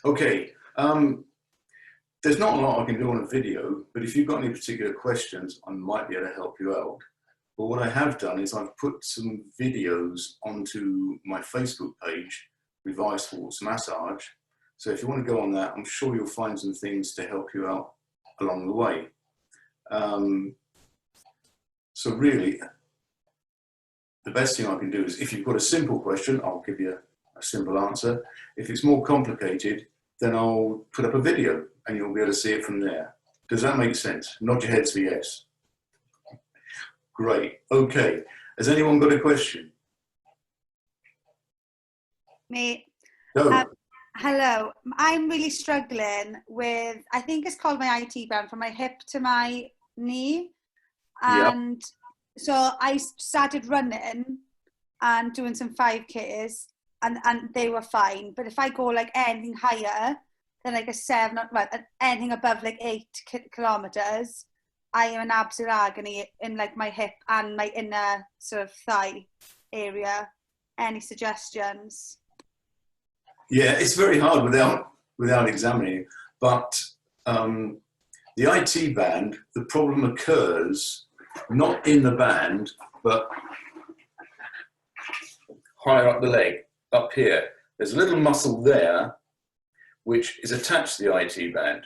Okay. There's not a lot I can do on a video, but if you've got any particular questions, I might be able to help you out. But what I have done is I've put some videos onto my Facebook page, Revised Sports Massage. So if you want to go on that, I'm sure you'll find some things to help you out along the way. So really, the best thing I can do is, if you've got a simple question, I'll give you a simple answer. If it's more complicated, then I'll put up a video and you'll be able to see it from there. Does that make sense? Nod your heads for yes. Great. Okay. Has anyone got a question? Me. No. Hello. I'm really struggling with, I think it's called my IT band, from my hip to my knee. And so I started running and doing some 5Ks and they were fine. But if I go like anything higher than like a 7, well, anything above like 8 kilometers, I am in absolute agony in like my hip and my inner sort of thigh area. Any suggestions? Yeah, it's very hard without examining, but the IT band, the problem occurs not in the band, but higher up the leg, up here. There's a little muscle there which is attached to the IT band.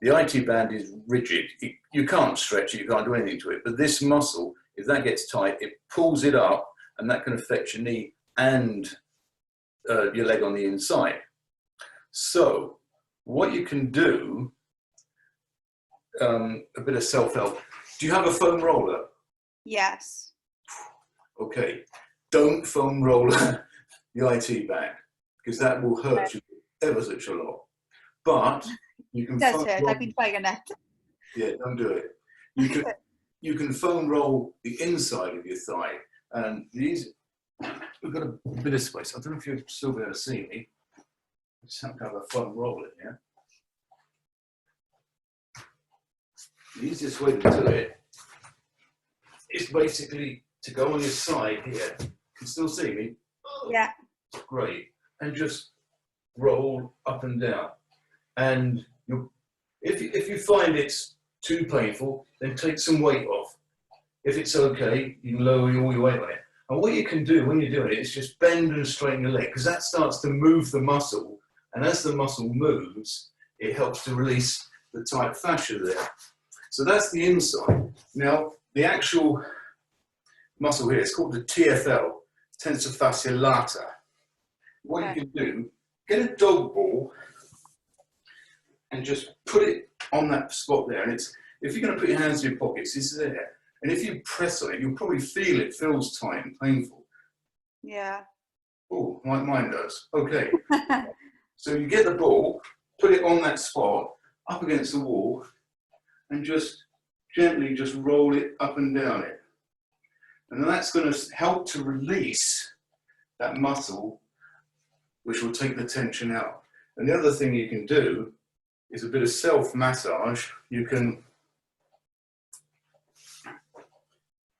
The IT band is rigid. You can't stretch it, you can't do anything to it, but this muscle, if that gets tight, it pulls it up, and that can affect your knee and your leg on the inside. So what you can do, a bit of self-help. Do you have a foam roller? Yes. Okay. Don't foam roller the IT band, because that will hurt you ever such a lot. But you can. It does hurt. I've been trying it. Yeah, don't do it. You can foam roll the inside of your thigh, and these. We've got a bit of space. I don't know if you'll still be able to see me. I just have to have a foam roll it here. The easiest way to do it is basically to go on your side here. You can still see me? Yeah. Great. And just roll up and down. And if you find it's too painful, then take some weight off. If it's okay, you can lower all your weight on it. And what you can do when you're doing it is just bend and straighten your leg, because that starts to move the muscle. And as the muscle moves, it helps to release the tight fascia there. So that's the inside. Now, the actual muscle here, it's called the TFL, Tensor Fasciae Latae. What you can do, get a dog ball and just put it on that spot there. And it's, if you're going to put your hands in your pockets, it's there. And if you press on it, you'll probably feel it feels tight and painful. Yeah. Oh, like mine does. Okay. So you get the ball, put it on that spot, up against the wall, and just gently just roll it up and down it. And that's going to help to release that muscle, which will take the tension out. And the other thing you can do is a bit of self-massage. You can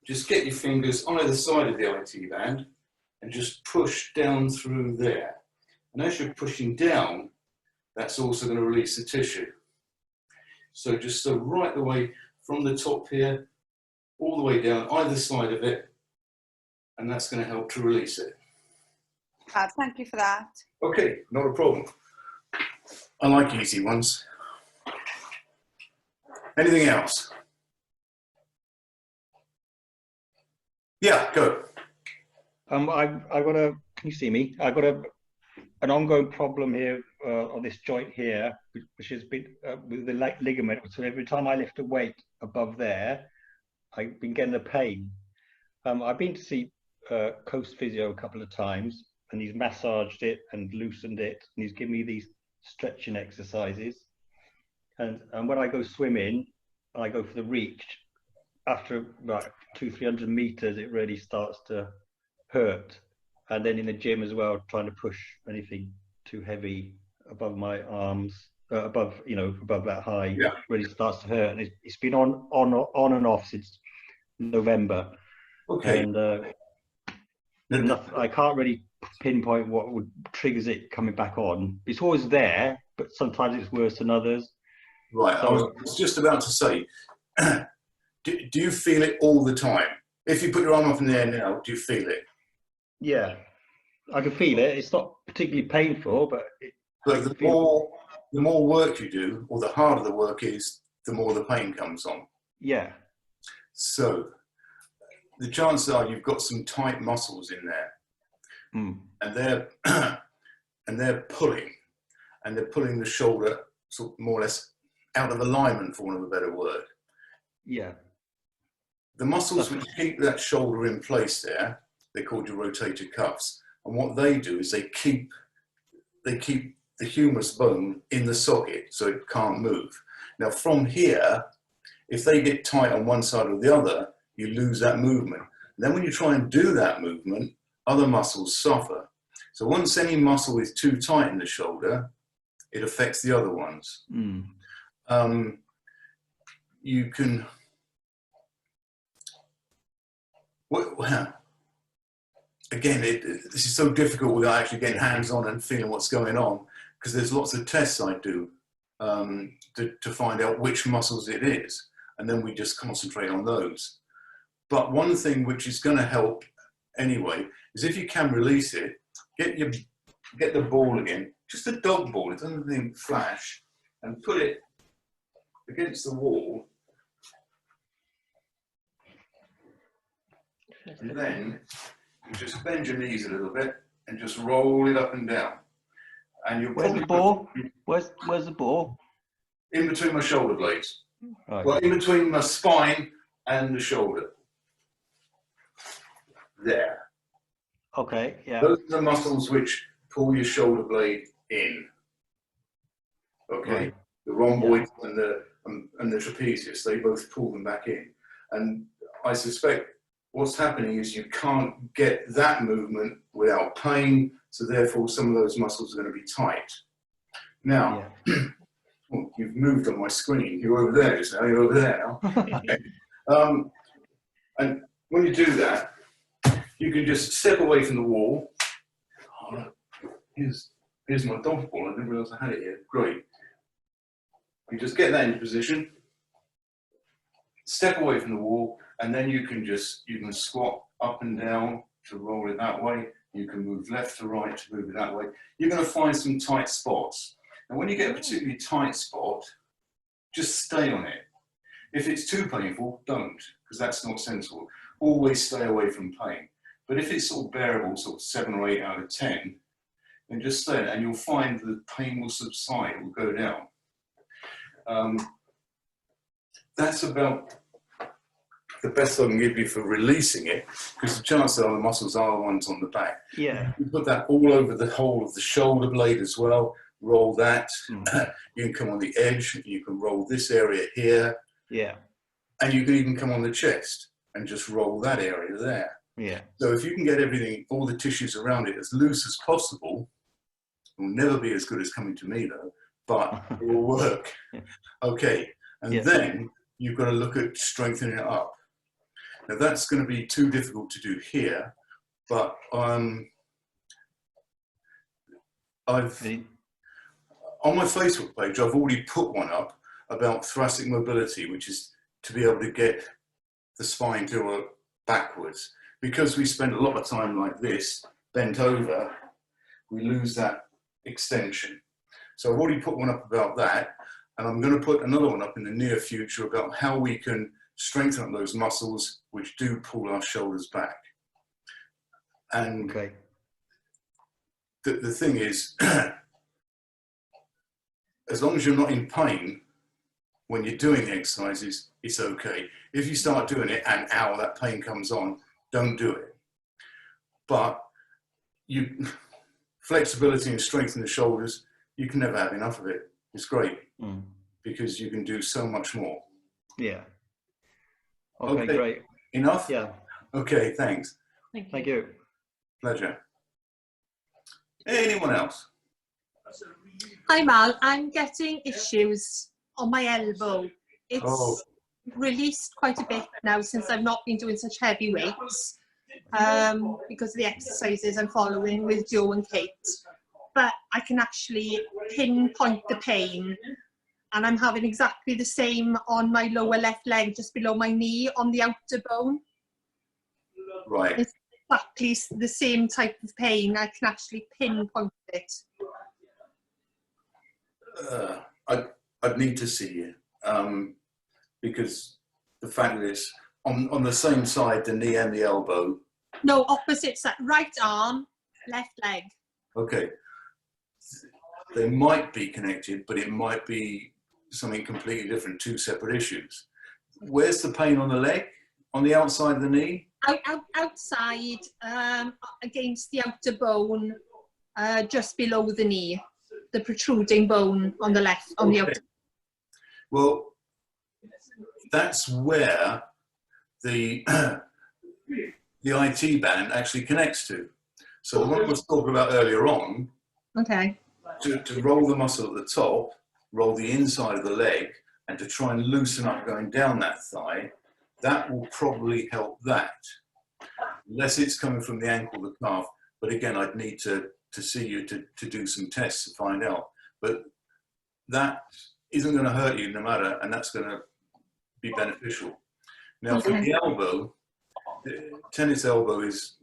just get your fingers on either side of the IT band and just push down through there. And as you're pushing down, that's also going to release the tissue. So just so right the way from the top here, all the way down either side of it, and that's going to help to release it. Thank you for that. Okay, not a problem. I like easy ones. Anything else? Yeah, go. I've got a. Can you see me? I've got an ongoing problem here on this joint here, which has been with the ligament. So every time I lift a weight above there, I've been getting a pain. I've been to see Coast Physio a couple of times, and he's massaged it and loosened it, and he's given me these stretching exercises. And when I go swimming, and I go for the reach, after about 200-300 meters, it really starts to hurt. And then in the gym as well, trying to push anything too heavy above my arms, above that high, yeah, really starts to hurt. And it's been on and off since November. Okay. And I can't really pinpoint what triggers it coming back on. It's always there, but but sometimes it's worse than others. Right. I was just about to say, do you feel it all the time? If you put your arm up in the air now, do you feel it? Yeah, I can feel it. It's not particularly painful, but the more work you do, or the harder the work is, the more the pain comes on. Yeah. So the chances are you've got some tight muscles in there, and they're pulling the shoulder sort of more or less out of alignment, for want of a better word. Yeah. The muscles which keep that shoulder in place there, they're called your rotator cuffs. And what they do is they keep the humerus bone in the socket so it can't move. Now from here, if they get tight on one side or the other, you lose that movement. And then when you try and do that movement, other muscles suffer. So once any muscle is too tight in the shoulder, it affects the other ones. You can, well, again, this is so difficult without actually getting hands-on and feeling what's going on, because there's lots of tests I do to find out which muscles it is, and then we just concentrate on those. But one thing which is going to help anyway is if you can release it, get the ball again, just a dog ball, it doesn't even flash, and put it against the wall. And then you just bend your knees a little bit and just roll it up and down. And you'll Where's the ball? Where's the ball? In between my shoulder blades. Right. Well, in between my spine and the shoulder. There. Okay, yeah. Those are the muscles which pull your shoulder blade in. Okay. Right. The rhomboid and the trapezius, they both pull them back in. And I suspect what's happening is you can't get that movement without pain, so therefore some of those muscles are going to be tight. Now, well, you've moved on my screen. You're over there just now. You're over there now. Okay. And when you do that, you can just step away from the wall. Oh, here's my dog ball. I didn't realise I had it here. Great. You just get that into position, step away from the wall, and then you can squat up and down to roll it that way. You can move left to right to move it that way. You're going to find some tight spots. And when you get a particularly tight spot, just stay on it. If it's too painful, don't, because that's not sensible. Always stay away from pain. But if it's sort of bearable, sort of 7 or 8 out of 10, then just stay there, and you'll find the pain will subside, it will go down. That's about the best I can give you for releasing it, because the chances are the muscles are the ones on the back. Yeah. You put that all over the whole of the shoulder blade as well, roll that. You can come on the edge, you can roll this area here. Yeah. And you can even come on the chest and just roll that area there. Yeah. So if you can get everything, all the tissues around it as loose as possible, it will never be as good as coming to me though, but it will work. Okay, and then you've got to look at strengthening it up. Now that's going to be too difficult to do here, but on my Facebook page, I've already put one up about thoracic mobility, which is to be able to get the spine to work backwards. Because we spend a lot of time like this, bent over, we lose that extension. So I've already put one up about that, and I'm going to put another one up in the near future about how we can strengthen up those muscles which do pull our shoulders back. And the thing is, as long as you're not in pain when you're doing the exercises, it's okay. If you start doing it and ow, that pain comes on, don't do it. But flexibility and strength in the shoulders, you can never have enough of it. It's great because you can do so much more. Yeah. Okay, great. Enough? Yeah. Okay, thanks. Thank you. Pleasure. Anyone else? Hi Mal, I'm getting issues on my elbow. It's released quite a bit now since I've not been doing such heavy weights because of the exercises I'm following with Joe and Kate. but I can actually pinpoint the pain. And I'm having exactly the same on my lower left leg, just below my knee, on the outer bone. Right. It's exactly the same type of pain. I can actually pinpoint it. I'd need to see you, because the fact is, on the same side, the knee and the elbow. No, opposite side. Right arm, left leg. Okay. They might be connected, but it might be something completely different, two separate issues. Where's the pain on the leg? On the outside of the knee? Outside, against the outer bone, just below the knee. The protruding bone on the left, on the outer. Well, that's where the IT band actually connects to. So the one I was talking about earlier on, Okay. to roll the muscle at the top, roll the inside of the leg, and to try and loosen up going down that thigh, that will probably help that. Unless it's coming from the ankle, the calf. But again, I'd need to see you to do some tests to find out. But that isn't going to hurt you no matter, and that's going to be beneficial. Now, for the elbow, the tennis elbow is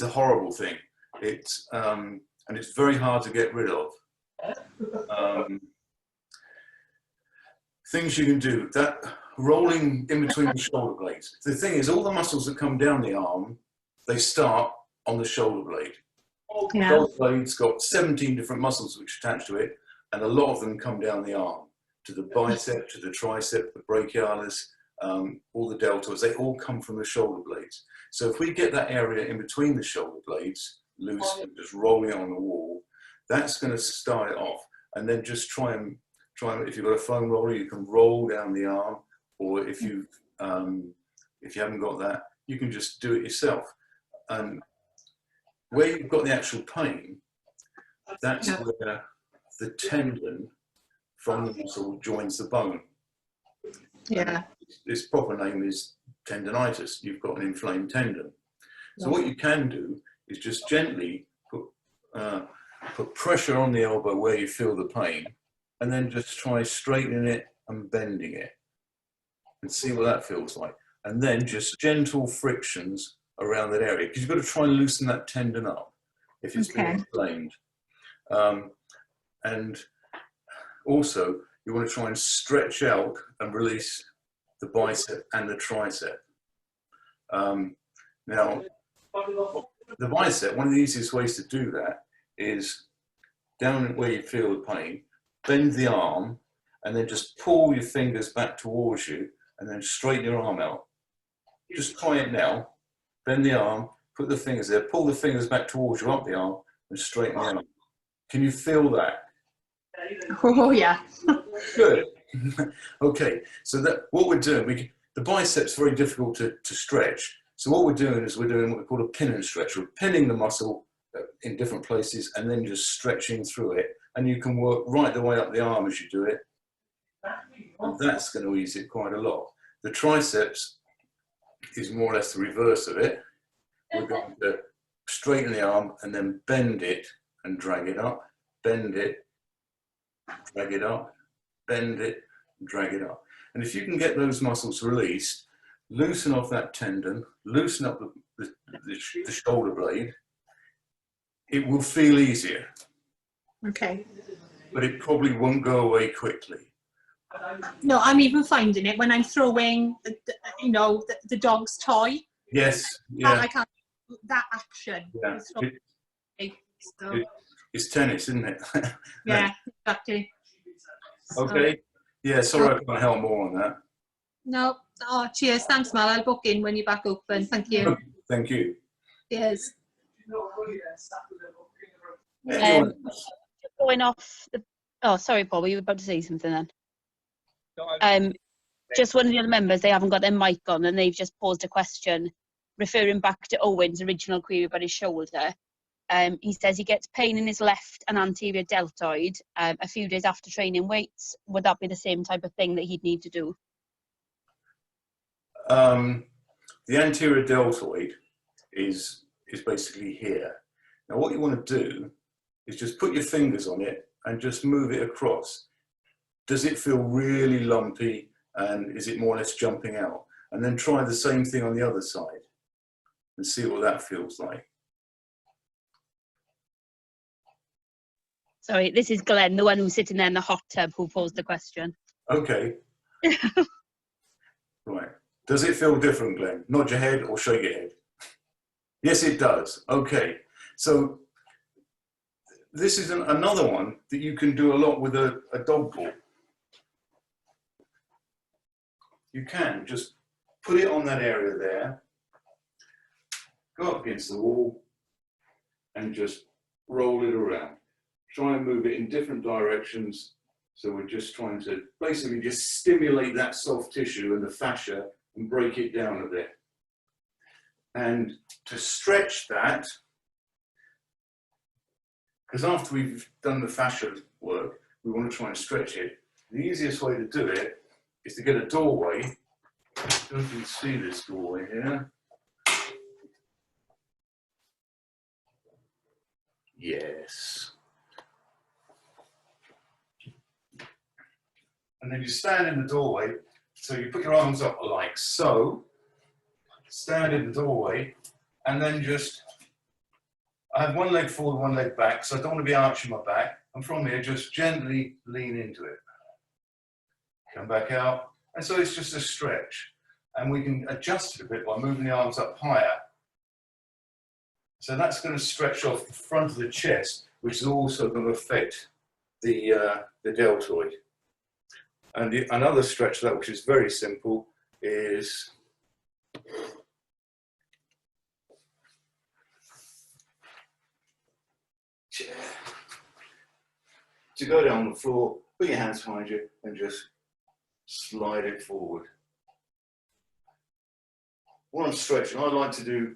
a horrible thing. It's and it's very hard to get rid of. Things you can do, that rolling in between the shoulder blades. The thing is, all the muscles that come down the arm, they start on the shoulder blade. Yeah. The shoulder blade's got 17 different muscles which attach to it, and a lot of them come down the arm, to the bicep, to the tricep, the brachialis, all the deltoids, they all come from the shoulder blades. So if we get that area in between the shoulder blades loose and just rolling it on the wall, that's going to start it off. And then just try and if you've got a foam roller, you can roll down the arm, or if you haven't got that, you can just do it yourself. And where you've got the actual pain, that's where the tendon from the muscle joins the bone. Yeah. Its proper name is tendinitis. You've got an inflamed tendon. So what you can do is just gently put pressure on the elbow where you feel the pain, and then just try straightening it and bending it and see what that feels like. And then just gentle frictions around that area, because you've got to try and loosen that tendon up if it's been inflamed. And also, you want to try and stretch out and release the bicep and the tricep. Now, the bicep, one of the easiest ways to do that is down where you feel the pain, bend the arm, and then just pull your fingers back towards you, and then straighten your arm out. Just try it now. Bend the arm, put the fingers there, pull the fingers back towards you, up the arm, and straighten the arm. Can you feel that? Oh, yeah. Good. Okay, so that what we're doing, the bicep's very difficult to stretch. So what we're doing is we're doing what we call a pin and stretch. We're pinning the muscle in different places and then just stretching through it. And you can work right the way up the arm as you do it. And that's going to ease it quite a lot. The triceps is more or less the reverse of it. We're going to straighten the arm and then bend it and drag it up, bend it, drag it up, bend it, drag it up. And if you can get those muscles released, loosen off that tendon, loosen up the shoulder blade, it will feel easier. Okay. But it probably won't go away quickly. No, I'm even finding it when I'm throwing, the dog's toy. Yes, yeah. I can't do that action. Yeah. It's tennis, isn't it? Yeah, exactly. Okay. Yeah, sorry I can't help more on that. No. Oh, cheers. Thanks, Mal. I'll book in when you're back open. Thank you. Okay, thank you. Cheers. Going off the... Oh, sorry, Paul, were you about to say something then? Just one of the other members, they haven't got their mic on and they've just posed a question referring back to Owen's original query about his shoulder. He says he gets pain in his left and anterior deltoid a few days after training weights. Would that be the same type of thing that he'd need to do? The anterior deltoid is is basically here. Now what you want to do is just put your fingers on it and just move it across. Does it feel really lumpy, and is it more or less jumping out? And then try the same thing on the other side and see what that feels like. Sorry, this is Glenn, the one who's sitting there in the hot tub, who posed the question. Okay. Right. Does it feel different, Glenn? Nod your head or shake your head. Yes, it does. Okay. So this is another one that you can do a lot with a dog ball. You can just put it on that area there, go up against the wall, and just roll it around. Try and move it in different directions. So we're just trying to basically just stimulate that soft tissue and the fascia and break it down a bit. And to stretch that, because after we've done the fascia work, we want to try and stretch it. The easiest way to do it is to get a doorway. I don't know if you can see this doorway here. Yes. And then you stand in the doorway, so you put your arms up like so, stand in the doorway, and then just, I have one leg forward, one leg back, so I don't want to be arching my back, and from here just gently lean into it. Come back out, and so it's just a stretch, and we can adjust it a bit by moving the arms up higher. So that's going to stretch off the front of the chest, which is also going to affect the deltoid. And another stretch of that, which is very simple, is to go down on the floor, put your hands behind you, and just slide it forward. When I'm stretching, I like to do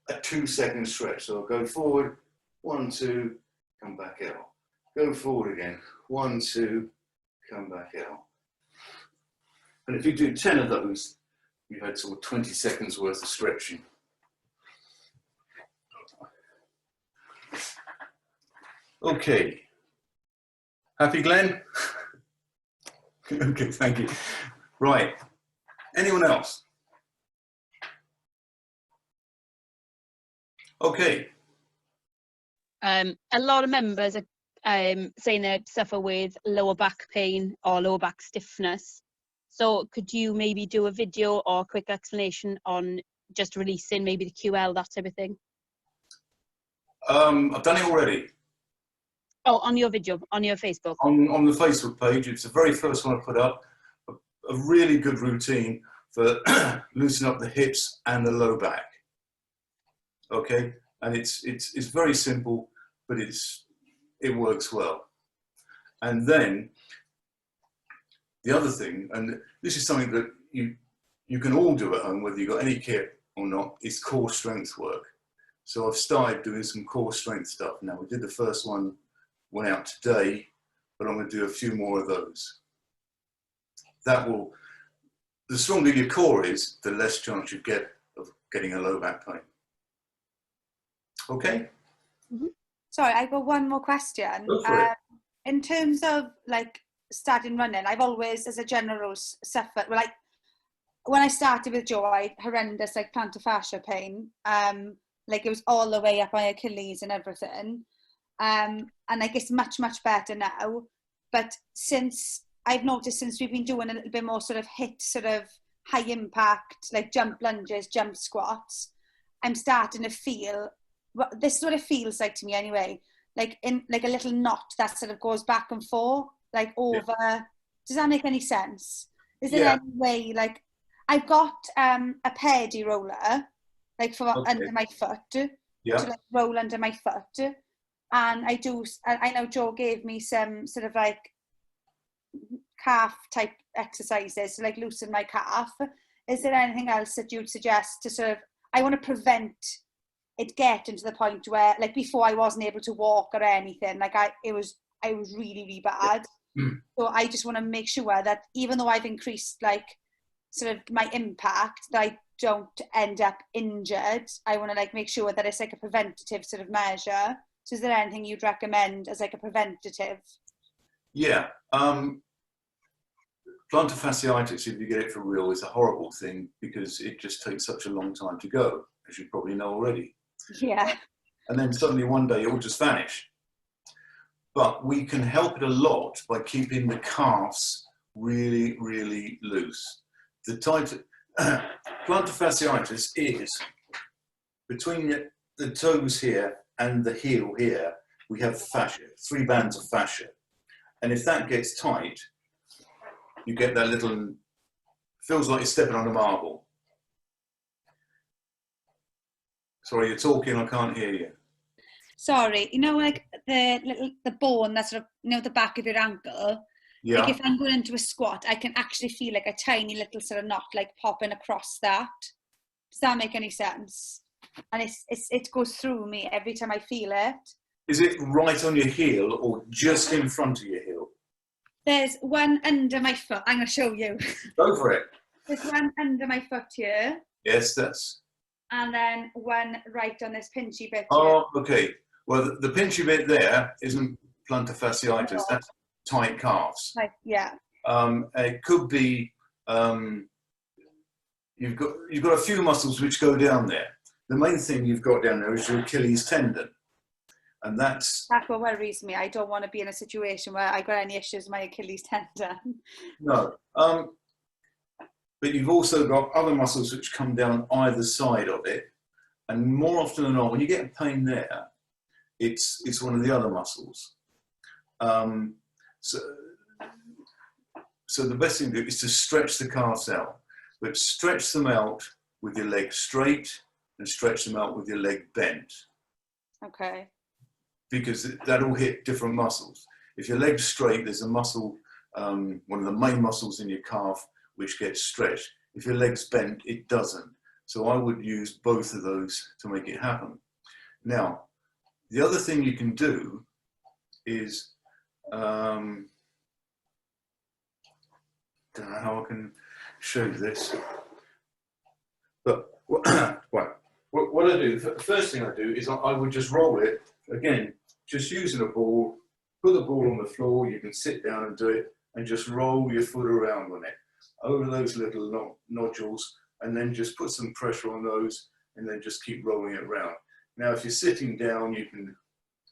a 2-second stretch. So I'll go forward, 1, 2, come back out. Go forward again, 1, 2, come back out. And if you do 10 of those, you've had sort of 20 seconds worth of stretching. Okay. Happy, Glenn? Okay, thank you. Right. Anyone else? Okay. A lot of members are saying they suffer with lower back pain or lower back stiffness. So could you maybe do a video or a quick explanation on just releasing maybe the QL, that type of thing? I've done it already. Oh, on your video, on your Facebook? On the Facebook page. It's the very first one I put up. A really good routine for loosening up the hips and the low back. Okay, and it's very simple, but it works well. And then the other thing, and this is something that you can all do at home, whether you've got any kit or not, is core strength work. So I've started doing some core strength stuff. Now we did the first one, went out today, but I'm going to do a few more of those. The stronger your core is, the less chance you get of getting a low back pain. Okay? Mm-hmm. Sorry, I've got one more question. Go for it. In terms of like starting running, I've always, as a general, suffered. Well, like when I started with Joe, I had horrendous like plantar fascia pain. Like it was all the way up my Achilles and everything. And like it's much better now. But since I've noticed, since we've been doing a little bit more sort of HIIT, sort of high impact, like jump lunges, jump squats, I'm starting to feel. This is what it feels like to me anyway, like in like a little knot that sort of goes back and forth, like over. Yeah. Does that make any sense? Is there any way, like I've got a pedi roller, like for under my foot, to like roll under my foot, and I know Joe gave me some sort of like calf type exercises to like loosen my calf. Is there anything else that you'd suggest to sort of, I want to prevent it getting to the point where, like before, I wasn't able to walk or anything. Like I was really bad. So I just want to make sure that even though I've increased like sort of my impact, that I don't end up injured. I want to like make sure that it's like a preventative sort of measure. So is there anything you'd recommend as like a preventative? Yeah. Plantar fasciitis, if you get it for real, is a horrible thing because it just takes such a long time to go, as you probably know already. Yeah. And then suddenly one day it will just vanish. But we can help it a lot by keeping the calves really, really loose. The tight plantar fasciitis is between the toes here and the heel here, we have fascia, 3 bands of fascia. And if that gets tight, you get that little, feels like you're stepping on a marble. Sorry, you're talking, I can't hear you. Sorry, you know, like the bone that's sort of, you know, the back of your ankle. Yeah. Like if I'm going into a squat, I can actually feel like a tiny little sort of knot like popping across that. Does that make any sense? And it goes through me every time I feel it. Is it right on your heel or just in front of your heel? There's one under my foot. I'm going to show you. Go for it. There's one under my foot here. Yes, that's. And then one right on this pinchy bit here. Oh, okay. Well, the pinchy bit there isn't plantar fasciitis. No. That's tight calves. Like, yeah. It could be you've got a few muscles which go down there. The main thing you've got down there is your Achilles tendon, and that's what worries me. I don't want to be in a situation where I got any issues with my Achilles tendon. no. But you've also got other muscles which come down either side of it, and more often than not, when you get pain there, it's one of the other muscles. So the best thing to do is to stretch the calves out, but stretch them out with your legs straight and stretch them out with your leg bent. Okay. Because that'll hit different muscles. If your leg's straight, there's a muscle, one of the main muscles in your calf, which gets stretched. If your leg's bent, it doesn't. So I would use both of those to make it happen. Now, the other thing you can do is, don't know how I can show you this, but what I do, the first thing I do is I would just roll it, again, just using a ball, put the ball on the floor, you can sit down and do it, and just roll your foot around on it, over those little nodules, and then just put some pressure on those, and then just keep rolling it around. Now, if you're sitting down, you can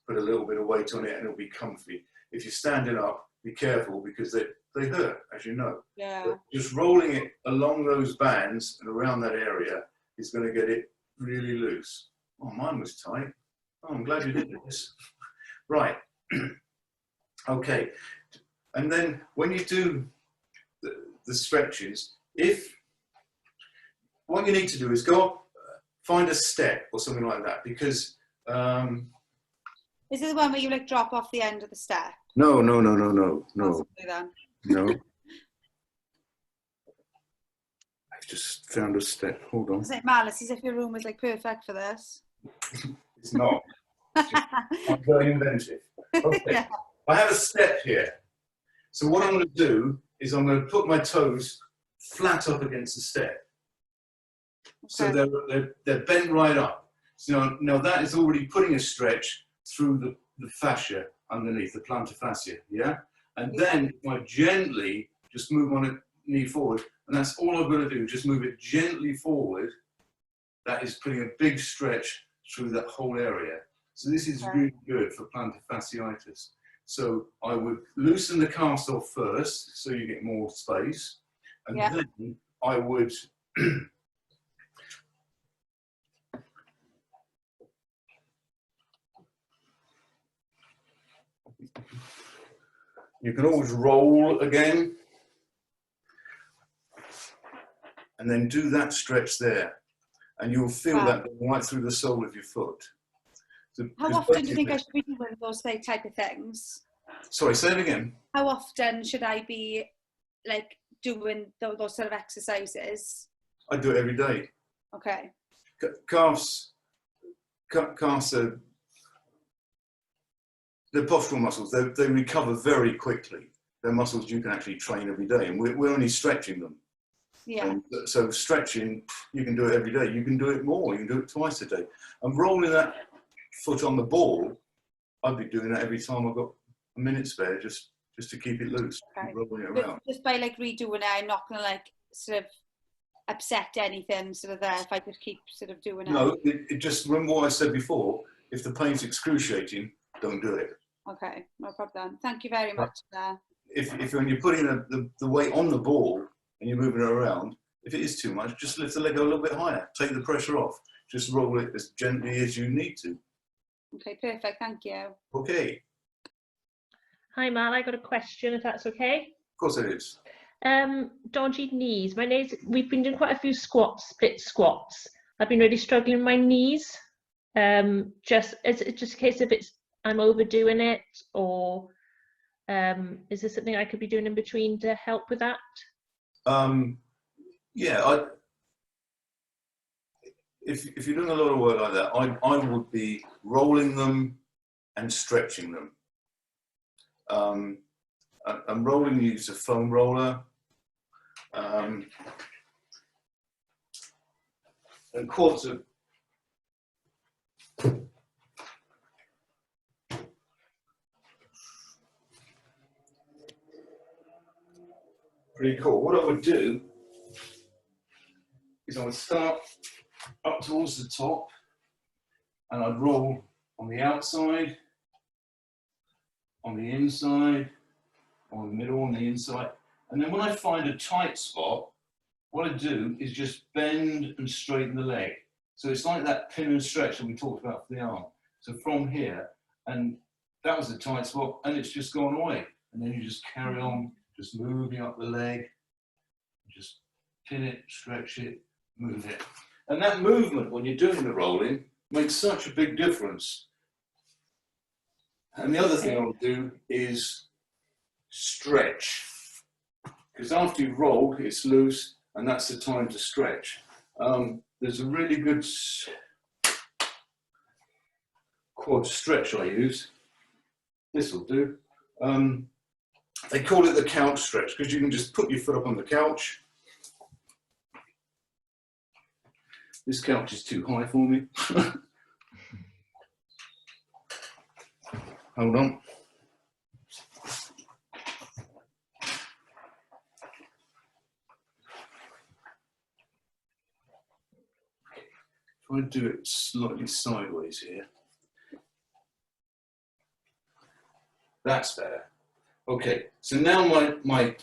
put a little bit of weight on it and it'll be comfy. If you're standing up, be careful because they hurt, as you know. Yeah. But just rolling it along those bands and around that area is going to get it really loose. Oh, mine was tight. Oh, I'm glad you did this. Right. Okay. And then when you do the stretches, what you need to do is go up, find a step or something like that, because is it the one where you like drop off the end of the step? No. Possibly then. No. I've just found a step. Hold on. It's like malice, as if your room was like perfect for this. It's not. I'm very inventive. Okay. Yeah. I have a step here. So what I'm going to do is I'm going to put my toes flat up against the step. So Okay. they're bent right up. So now that is already putting a stretch through the fascia underneath, the plantar fascia, yeah? And then if I gently just move my knee forward, and that's all I've got to do, just move it gently forward. That is putting a big stretch through that whole area. So this is really good for plantar fasciitis. So I would loosen the cast off first, so you get more space. And then I would you can always roll again and then do that stretch there, and you'll feel that right through the sole of your foot. So, how often do you think I should be doing those type of things? Sorry, say it again. How often should I be like doing those sort of exercises? I do it every day. Okay. Calves are, they're postural muscles. They recover very quickly. They're muscles you can actually train every day, and we're only stretching them. Yeah. And so stretching, you can do it every day. You can do it more. You can do it twice a day. And rolling that foot on the ball, I'd be doing that every time I've got a minute spare, just to keep it loose, Okay. rolling it But around. just by like redoing it, I'm not gonna like sort of upset anything sort of there if I just keep sort of doing it. No, it just, remember what I said before, if the pain's excruciating, don't do it. Okay, no problem. Thank you very much there. If when you're putting the weight on the ball and you're moving it around, if it is too much, just lift the leg a little bit higher, take the pressure off, just roll it as gently as you need to. Okay, perfect, thank you. Okay, Hi, Mal. I got a question, if that's okay. of course it is. Dodgy knees. We've been doing quite a few squats, split squats. I've been really struggling with my knees. Is it just a case of I'm overdoing it, or is there something I could be doing in between to help with that? Yeah, if you're doing a lot of work like that, I would be rolling them and stretching them. I'm rolling, use a foam roller. And quads are pretty cool. What I would do is I would start up towards the top and I'd roll on the outside, on the inside, on the middle, on the inside. And then when I find a tight spot, what I do is just bend and straighten the leg. So it's like that pin and stretch that we talked about for the arm. So from here, and that was a tight spot, and it's just gone away. And then you just carry on, just moving up the leg, just pin it, stretch it, move it. And that movement, when you're doing the rolling, makes such a big difference. And the other thing I'll do is stretch. Because after you've rolled, it's loose, and that's the time to stretch. There's a really good quad stretch I use. This will do. They call it the couch stretch because you can just put your foot up on the couch. This couch is too high for me. Hold on. If I do it slightly sideways here, that's better. Okay, so now my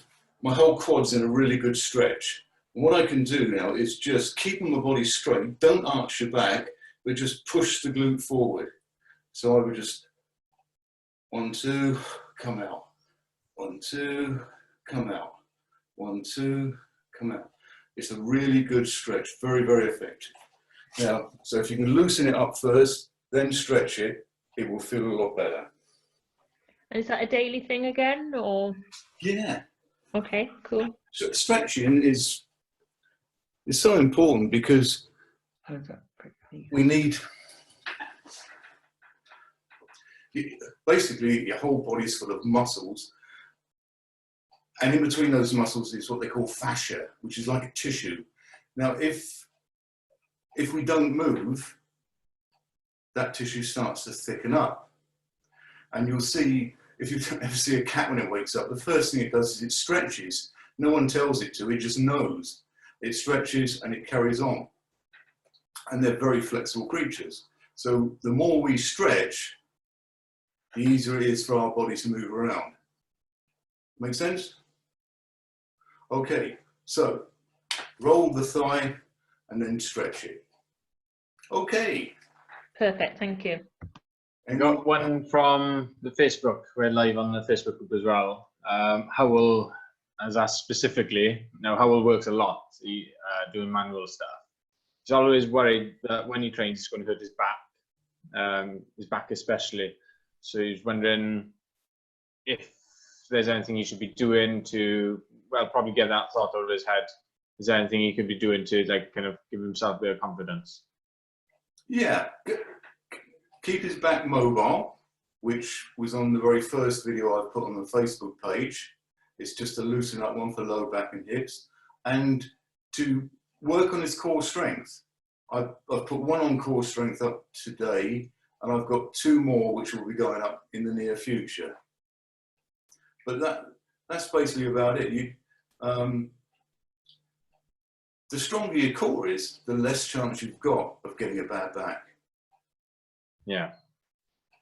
whole quad's in a really good stretch. And what I can do now is just keeping my body straight, don't arch your back, but just push the glute forward. So I would just 1, 2, come out. 1, 2, come out. 1, 2, come out. It's a really good stretch, very, very effective. Now, so if you can loosen it up first, then stretch it, it will feel a lot better. And is that a daily thing again, or? Yeah. Okay, cool. So stretching is so important because we need, basically your whole body's full of muscles, and in between those muscles is what they call fascia, which is like a tissue. Now if we don't move, that tissue starts to thicken up. And you'll see, if you ever see a cat when it wakes up, the first thing it does is it stretches. No one tells it to, it just knows. It stretches and it carries on. And they're very flexible creatures. So the more we stretch, the easier it is for our body to move around. Make sense? Okay, so roll the thigh and then stretch it. Okay. Perfect, thank you. I got one from the Facebook. We're live on the Facebook group as well. Howell has asked specifically, now Howell works a lot doing manual stuff. He's always worried that when he trains, he's going to hurt his back especially. So he's wondering if there's anything he should be doing to, well, probably get that thought out of his head. Is there anything he could be doing to like kind of give himself a bit of confidence? Yeah. Keep his back mobile, which was on the very first video I put on the Facebook page. It's just a loosen up one for low back and hips. And to work on his core strength. I've put one on core strength up today, and I've got 2 more which will be going up in the near future. But that's basically about it. The stronger your core is, the less chance you've got of getting a bad back. Yeah.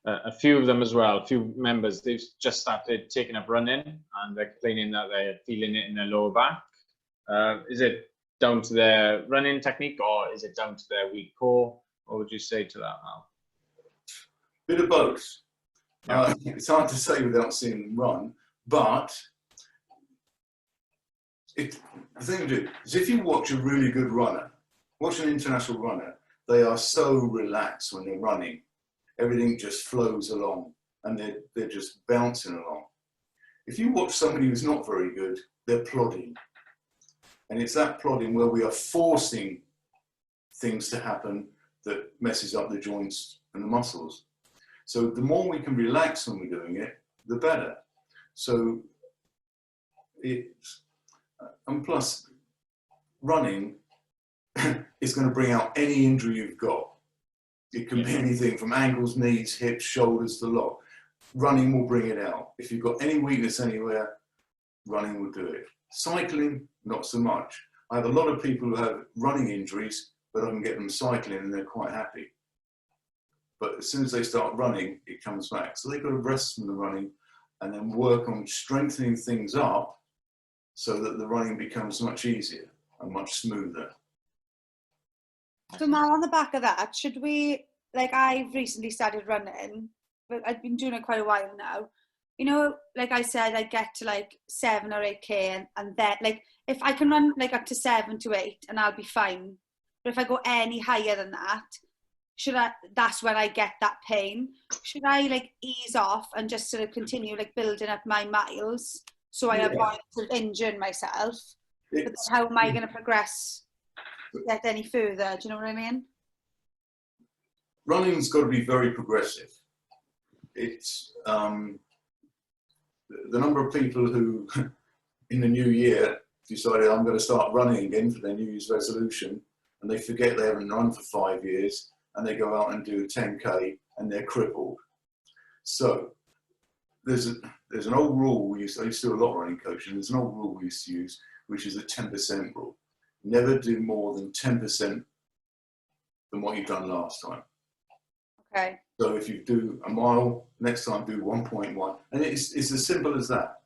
A few of them as well, a few members, they've just started taking up running and they're complaining that they're feeling it in their lower back. Is it down to their running technique, or is it down to their weak core? What would you say to that, Mal? Bit of both. Yeah. It's hard to say without seeing them run, but the thing to do is, if you watch a really good runner, watch an international runner, they are so relaxed when they're running. Everything just flows along and they're just bouncing along. If you watch somebody who's not very good, they're plodding. And it's that plodding where we are forcing things to happen that messes up the joints and the muscles. So the more we can relax when we're doing it, the better. So and plus, running is going to bring out any injury you've got. It can be anything from ankles, knees, hips, shoulders, the lot. Running will bring it out. If you've got any weakness anywhere, running will do it. Cycling, not so much. I have a lot of people who have running injuries, but I can get them cycling and they're quite happy. But as soon as they start running, it comes back. So they've got to rest from the running and then work on strengthening things up so that the running becomes much easier and much smoother. So Mal, on the back of that, should we, like, I've recently started running, but I've been doing it quite a while now. You know, like I said, I get to like 7 or 8K and then, like, if I can run like up to 7 to 8 and I'll be fine. But if I go any higher than that, that's when I get that pain. Should I like ease off and just sort of continue like building up my miles so I avoid sort of injuring myself? But then how am I going to progress to get any further? Do you know what I mean? Running's got to be very progressive. It's the number of people who in the new year decided I'm going to start running again for their New Year's resolution, and they forget they haven't run for 5 years, and they go out and do 10K and they're crippled. So there's an old rule I used to do a lot of running coaching. There's an old rule we used to use, which is a 10% rule. Never do more than 10% than what you've done last time. Okay. So if you do a mile, next time do 1.1. And it's as simple as that.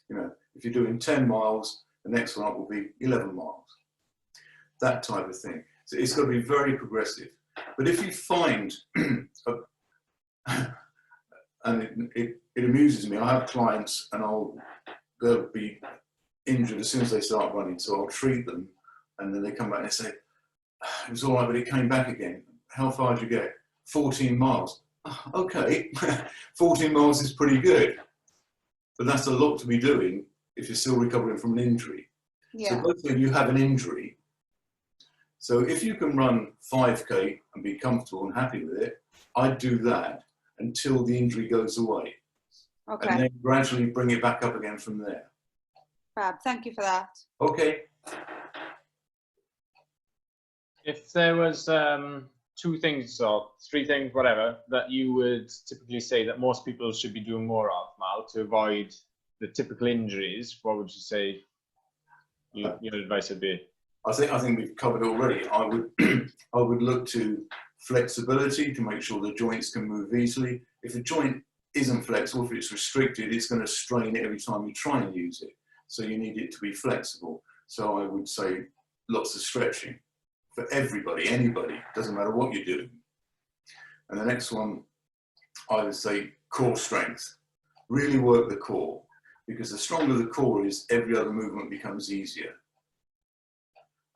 You know, if you're doing 10 miles, the next one up will be 11 miles. That type of thing. So it's got to be very progressive. But if you find, and it amuses me, I have clients and they'll be injured as soon as they start running, so I'll treat them, and then they come back and they say, it was all right, but it came back again. How far did you get? 14 miles. Okay, 14 miles is pretty good, but that's a lot to be doing if you're still recovering from an injury. Yeah. So basically you have an injury. So if you can run 5K and be comfortable and happy with it, I'd do that until the injury goes away. Okay. And then gradually bring it back up again from there. Fab. Thank you for that. Okay. If there was 2 things or 3 things, whatever, that you would typically say that most people should be doing more of, Mal, to avoid the typical injuries, what would you say your advice would be? I think we've covered already. I would look to flexibility to make sure the joints can move easily. If the joint isn't flexible, if it's restricted, it's going to strain it every time you try and use it. So you need it to be flexible. So I would say lots of stretching for everybody, anybody, doesn't matter what you're doing. And the next one, I would say core strength. Really work the core, because the stronger the core is, every other movement becomes easier.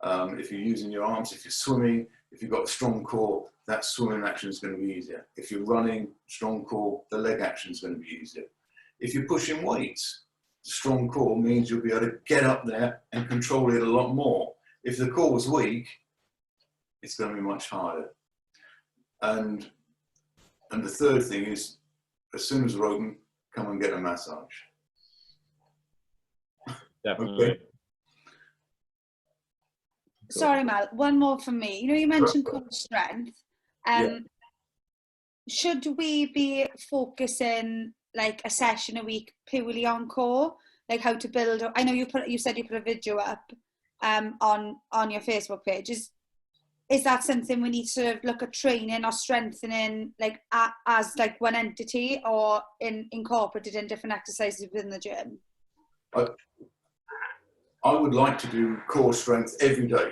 If you're using your arms, if you're swimming, if you've got a strong core, that swimming action is going to be easier. If you're running, strong core, the leg action is going to be easier. If you're pushing weights, strong core means you'll be able to get up there and control it a lot more. If the core is weak, it's going to be much harder. And the third thing is, as soon as we're open, come and get a massage. Definitely. Okay. Sorry, Mal, one more from me. You know, you mentioned core strength. Should we be focusing like a session a week purely on core, like how to build? I know you said you put a video up on your Facebook page. Is that something we need to sort of look at training or strengthening, like as like one entity, or incorporated in different exercises within the gym? I would like to do core strength every day,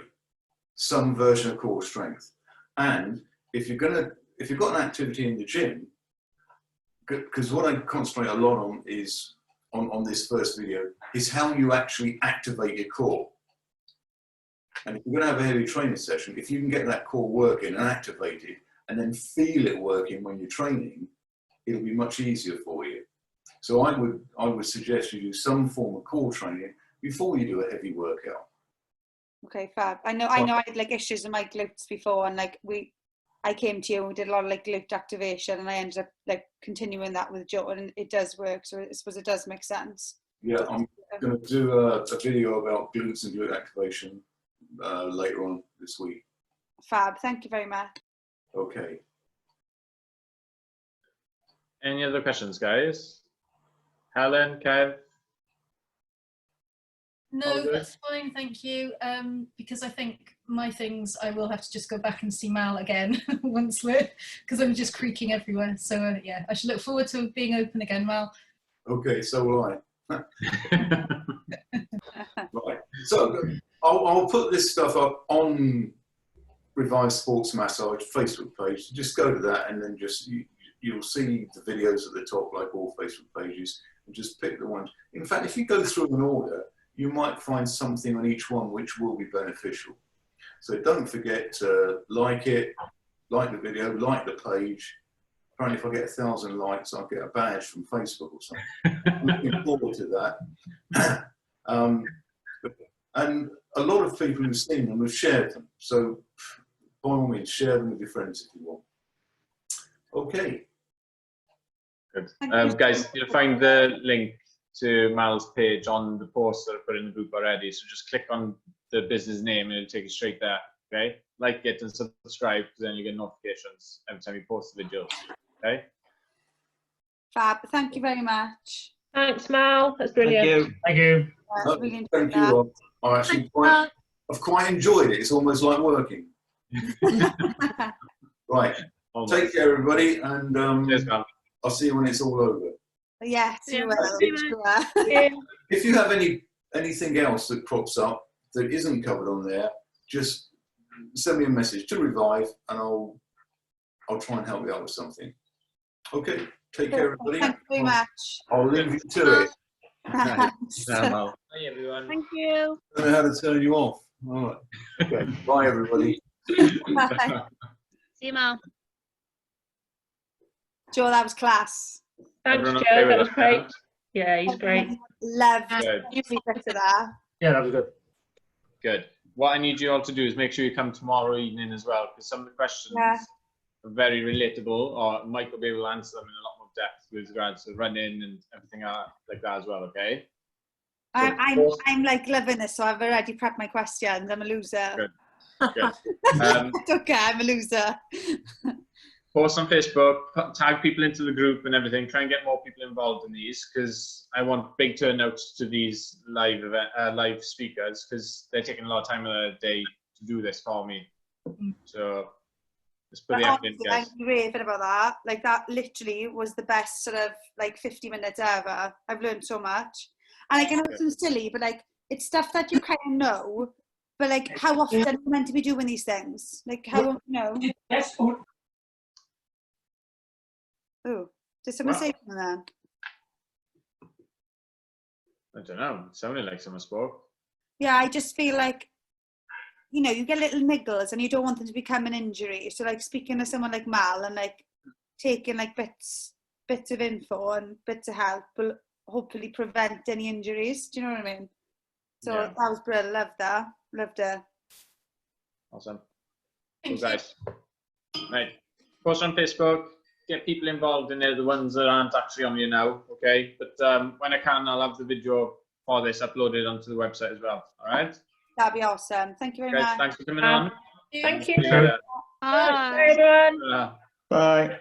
some version of core strength. And if you've got an activity in the gym, because what I concentrate a lot on is on this first video is how you actually activate your core. And if you're going to have a heavy training session, if you can get that core working and activated, and then feel it working when you're training, it'll be much easier for you. So I would suggest you do some form of core training before you do a heavy workout. Okay, fab. I know I had like issues with my glutes before, and like I came to you and we did a lot of like glute activation, and I ended up like continuing that with Joe, and it does work. So I suppose it does make sense. Yeah, I'm going to do a video about glutes and glute activation later on this week. Fab. Thank you very much. Okay. Any other questions, guys? Helen, Kev? No, that's fine, thank you. Because I think my things, I will have to just go back and see Mal again once because I'm just creaking everywhere. So yeah, I should look forward to being open again, Mal. Okay, so will I. Right. So I'll put this stuff up on Revised Sports Massage Facebook page. So just go to that, and then just you'll see the videos at the top, like all Facebook pages, and just pick the ones. In fact, if you go through an order, you might find something on each one which will be beneficial. So don't forget to like it, like the video, like the page. Apparently if I get 1,000 likes, I'll get a badge from Facebook or something. I'm looking forward to that. And a lot of people who've seen them have shared them. So by all means, share them with your friends if you want. Okay. Good. Guys, you'll find the link to Mal's page on the post that I put in the group already. So just click on the business name and it'll take you straight there. Okay? Like it and subscribe, because then you get notifications every time you post the videos. Okay? Fab. Thank you very much. Thanks, Mal. That's brilliant. Thank you. Really Thank you. I actually I've quite enjoyed it. It's almost like working. Right. Almost. Take care, everybody, and Cheers, Mal. I'll see you when it's all over. Yes, you will. If you have anything else that crops up that isn't covered on there, just send me a message to Revive, and I'll try and help you out with something. Okay, take care, everybody. Thank you very much. I'll leave you to it. Thanks. Hi, everyone. Thank you. I don't know how to turn you off. All right. Okay. Bye, everybody. Bye. See you, Mal. Joe, that was class. Thanks, Everyone Joe. okay with That was that? great. Yeah, he's great. Loved Good. every bit of that. Yeah, that was good. Good. What I need you all to do is make sure you come tomorrow evening as well, because some of the questions Yeah. are very relatable, or Mike will be able to answer them in a lot more depth with regards to running and everything like that as well, okay? I'm like loving this, so I've already prepped my questions. I'm a loser. Good. Good. It's okay, I'm a loser. Post on Facebook, tag people into the group and everything. Try and get more people involved in these, because I want big turnouts to these live speakers, because they're taking a lot of time of their day to do this for me. So let's put the effort in, guys. I'm raving about that. Like that literally was the best sort of like 50 minutes ever. I've learned so much. And like, I know it sounds silly, but like it's stuff that you kind of know, but like how often are you meant to be doing these things? Like how often, you know? Yes. Oh, did someone say something then? I don't know. It sounded like someone spoke. Yeah, I just feel like, you know, you get little niggles and you don't want them to become an injury. So like speaking to someone like Mal and like taking like bits of info and bits of help will hopefully prevent any injuries. Do you know what I mean? So Yeah. that was brilliant. Loved that. Loved it. Awesome. Thank Cool, guys. Right. Post on Facebook. Get people involved in there, the ones that aren't actually on here now, okay? But when I can, I'll have the video for this uploaded onto the website as well, all right? That'd be awesome. Thank you very Guys, much. thanks for coming on. Thank you. See you later. Bye, everyone. Uh, Bye.